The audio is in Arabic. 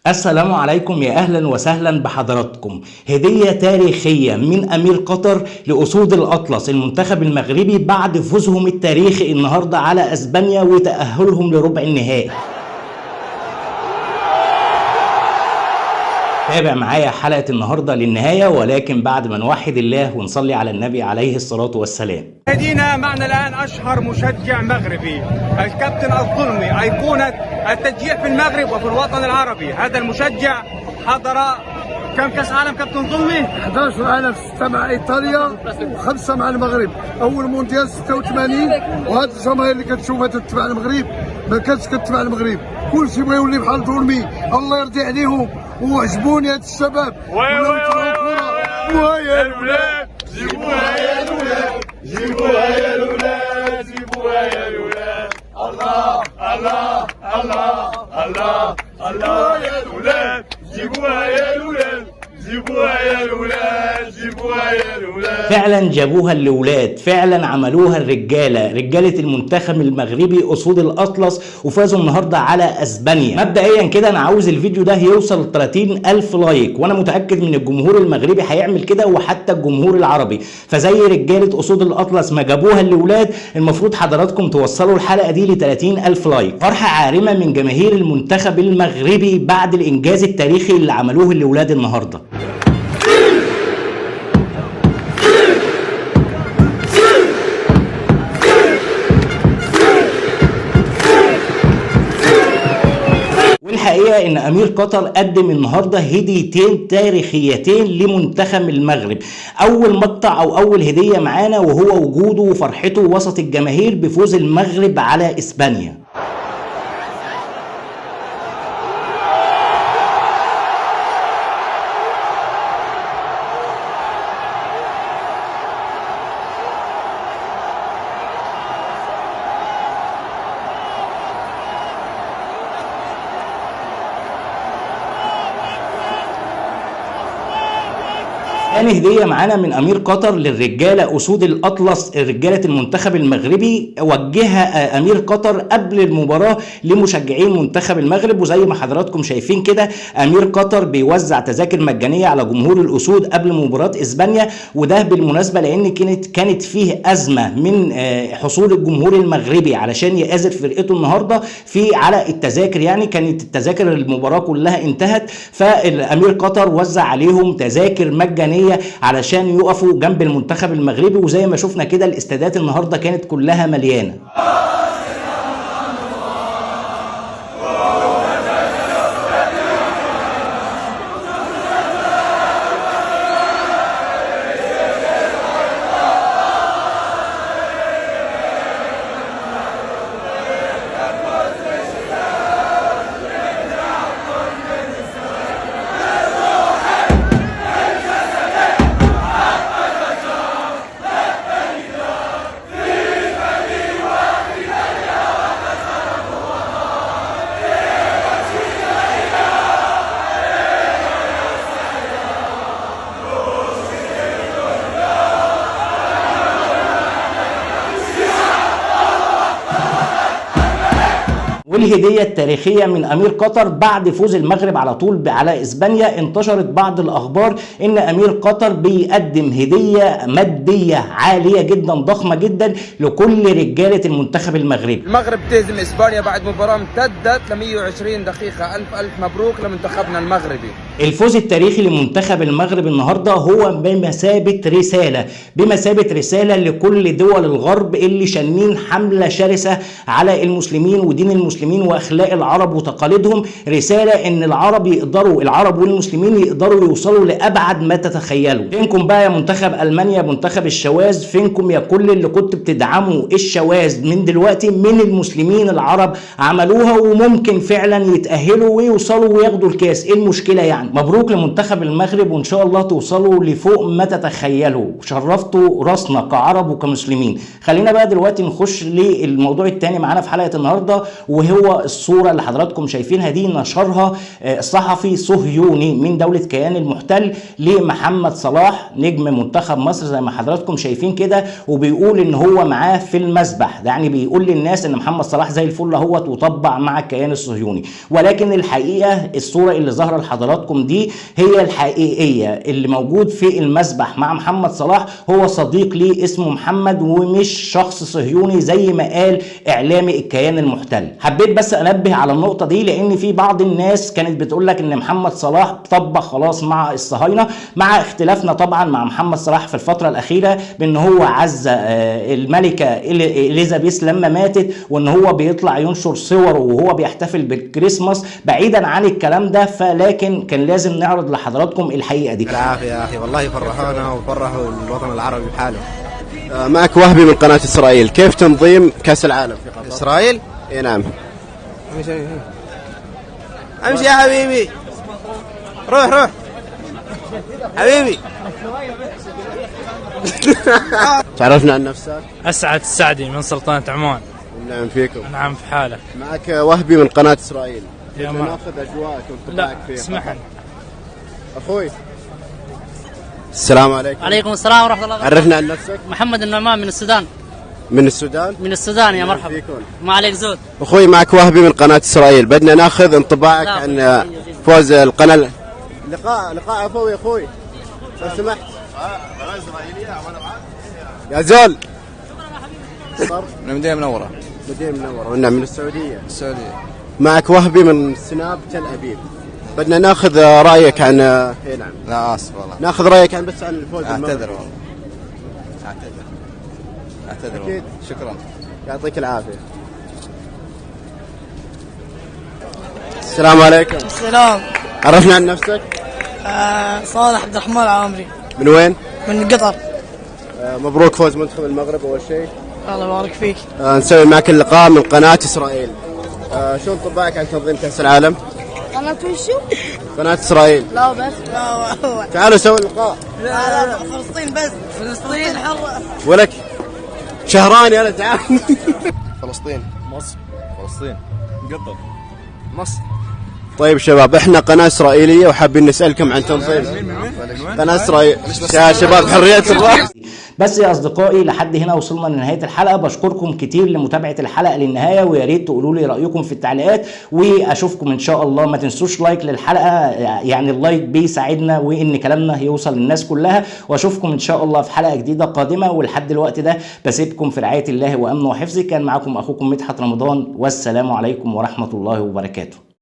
السلام عليكم، يا أهلا وسهلا بحضراتكم. هدية تاريخية من أمير قطر لأسود الأطلس المنتخب المغربي بعد فوزهم التاريخي النهاردة على أسبانيا وتأهلهم لربع النهائي. تابع معايا حلقة النهاردة للنهاية، ولكن بعد ما نوحد الله ونصلي على النبي عليه الصلاة والسلام. مشاهدينا، معنا الآن أشهر مشجع مغربي، الكابتن الظلمي، أيقونة التشجيع في المغرب وفي الوطن العربي. هذا المشجع حضر كم كأس عالم كابتن ظلمي؟ 11 عالم، 6 مع ايطاليا و5 مع المغرب. اول مونديال 86، وهذه الجماهير اللي كتشوفها تتبع المغرب ما كانتش كتبع المغرب، كلشي بغا يولي بحال ظلمي. الله يرضي عليهم وعجبوني هاد الشباب. وهاي الولاد جيبوها يا الولاد، جيبوها يا الولاد، جيبوها يا الولاد. الله الله الله الله الله يا الولاد، جيبوها يا الولاد، جيبوها يا الولاد، جيبوها يا الولاد. فعلا جابوها الأولاد، فعلا عملوها رجالة المنتخب المغربي أسود الأطلس، وفازوا النهارده على أسبانيا. مبدئيا كده أنا عاوز الفيديو ده يوصل 30,000 لايك، وأنا متأكد من الجمهور المغربي هيعمل كده وحتى الجمهور العربي. فزي رجالة أسود الأطلس ما جابوها الأولاد، المفروض حضراتكم توصلوا الحلقة دي ل 30,000 لايك. فرحة عارمة من جماهير المنتخب المغربي بعد الإنجاز التاريخي اللي عملوه الأولاد النهارده. الحقيقة ان امير قطر قدم النهارده هديتين تاريخيتين لمنتخب المغرب. اول مقطع او اول هدية معانا وهو وجوده وفرحته وسط الجماهير بفوز المغرب على اسبانيا. تاني هدية معانا من أمير قطر للرجالة أسود الأطلس، رجالة المنتخب المغربي، وجهها أمير قطر قبل المباراة لمشجعين منتخب المغرب. وزي ما حضراتكم شايفين كده أمير قطر بيوزع تذاكر مجانية على جمهور الأسود قبل مباراة إسبانيا، وده بالمناسبة لأن كانت فيه أزمة من حصول الجمهور المغربي علشان يآزر فرقته النهاردة على التذاكر. يعني كانت التذاكر المباراة كلها انتهت، فالأمير قطر وزع عليهم تذاكر مجانية علشان يقفوا جنب المنتخب المغربي. وزي ما شفنا كده الاستادات النهارده كانت كلها مليانه. والهدية التاريخية من أمير قطر بعد فوز المغرب على طول على إسبانيا، انتشرت بعض الأخبار إن أمير قطر بيقدم هدية مادية عالية جدا ضخمة جدا لكل رجالة المنتخب المغربي. المغرب تهزم إسبانيا بعد مباراة امتدت ل 120 دقيقة. ألف مبروك لمنتخبنا المغربي. الفوز التاريخي لمنتخب المغرب النهارده هو بمثابة رسالة لكل دول الغرب اللي شانين حملة شرسة على المسلمين ودين المسلمين واخلاق العرب وتقاليدهم. رسالة ان العرب والمسلمين يقدروا يوصلوا لابعد ما تتخيلوا. فينكم بقى يا منتخب المانيا، منتخب الشواذ؟ فينكم يا كل اللي كنت بتدعموا الشواذ من دلوقتي من المسلمين العرب؟ عملوها وممكن فعلا يتأهلوا ويوصلوا وياخدوا الكاس. ايه المشكلة يعني؟ يعني مبروك لمنتخب المغرب، وان شاء الله توصلوا لفوق ما تتخيلوا، شرفتوا راسنا كعرب وكمسلمين. خلينا بقى دلوقتي نخش للموضوع الثاني معانا في حلقه النهارده، وهو الصوره اللي حضراتكم شايفينها دي نشرها صحفي صهيوني من دوله كيان المحتل لمحمد صلاح نجم منتخب مصر زي ما حضراتكم شايفين كده، وبيقول ان هو معاه في المسبح، يعني بيقول للناس ان محمد صلاح زي الفل اهوت وطبع مع الكيان الصهيوني. ولكن الحقيقه الصوره اللي ظاهره لحضراتكم دي هي الحقيقيه، اللي موجود في المسبح مع محمد صلاح هو صديق ليه اسمه محمد، ومش شخص صهيوني زي ما قال اعلامي الكيان المحتل. حبيت بس انبه على النقطه دي، لان في بعض الناس كانت بتقول لك ان محمد صلاح طبع خلاص مع الصهاينه، مع اختلافنا طبعا مع محمد صلاح في الفتره الاخيره بان هو عز الملكه اليزابيث لما ماتت، وان هو بيطلع ينشر صوره وهو بيحتفل بالكريسماس. بعيدا عن الكلام ده، فلكن كان لازم نعرض لحضراتكم الحقيقه دي. العافيه يا اخي، والله فرحونا وفرحوا الوطن العربي بحاله. معك وهبي من قناه اسرائيل، كيف تنظيم كاس العالم في قطر؟ اسرائيل؟ اي نعم. امشي يا حبيبي، روح حبيبي. تعرفنا عن نفسك؟ أسعد السعدي من سلطنة عمان. نعم فيكم. نعم في حالة. معك وهبي من قناة إسرائيل. يا ناخذ أجواءك وانطباعك لا اسمحني أخوي. السلام عليكم. عليكم السلام ورحمة الله وبركاته. عرفنا عن نفسك. محمد النعمان من السودان. من السودان؟ من السودان يا مرحبا. فيكم. ما عليك زود. أخوي معك وهبي من قناة إسرائيل، بدنا ناخذ انطباعك عن فوز القناة. لقاء عفوي يا أخوي لو سمحت. قناة إسرائيلية وأنا معاك يا زول. من المدينة المنورة. مدينة منورة. ونعم من السعودية. معك وهبي من سناب تل أبيب، بدنا ناخذ رأيك عن اي نعم. لا آسف والله. ناخذ رأيك عن بس عن الفوز. أعتذر والله. أعتذر أكيد. شكرا. يعطيك العافية. السلام عليكم. السلام. عرفنا عن نفسك. صالح عبد الرحمن العامري. من وين؟ من قطر. مبروك فوز منتخب المغرب أول شيء. الله يبارك فيك. نسوي معك اللقاء من قناة إسرائيل. شو انطباعك عن تنظيم كأس العالم؟ قناة وشو؟ قناة إسرائيل. لا بس لا. تعالوا سوي اللقاء. لا فلسطين بس. فلسطين حرة. ولك شهران يلا تعال. فلسطين. مصر. فلسطين. قطر. مصر. طيب شباب، احنا قناة إسرائيلية وحابين نسألكم عن تنظيم. قناة إسرائيل يا شباب، حرية الرأي. بس يا اصدقائي لحد هنا وصلنا لنهايه الحلقه، بشكركم كتير لمتابعه الحلقه للنهايه، ويا ريت تقولوا لي رايكم في التعليقات، واشوفكم ان شاء الله. ما تنسوش لايك للحلقه، يعني اللايك بيساعدنا وان كلامنا يوصل للناس كلها، واشوفكم ان شاء الله في حلقه جديده قادمه. ولحد الوقت ده بسيبكم في رعايه الله وامنه وحفظه. كان معكم اخوكم مدحت رمضان، والسلام عليكم ورحمه الله وبركاته.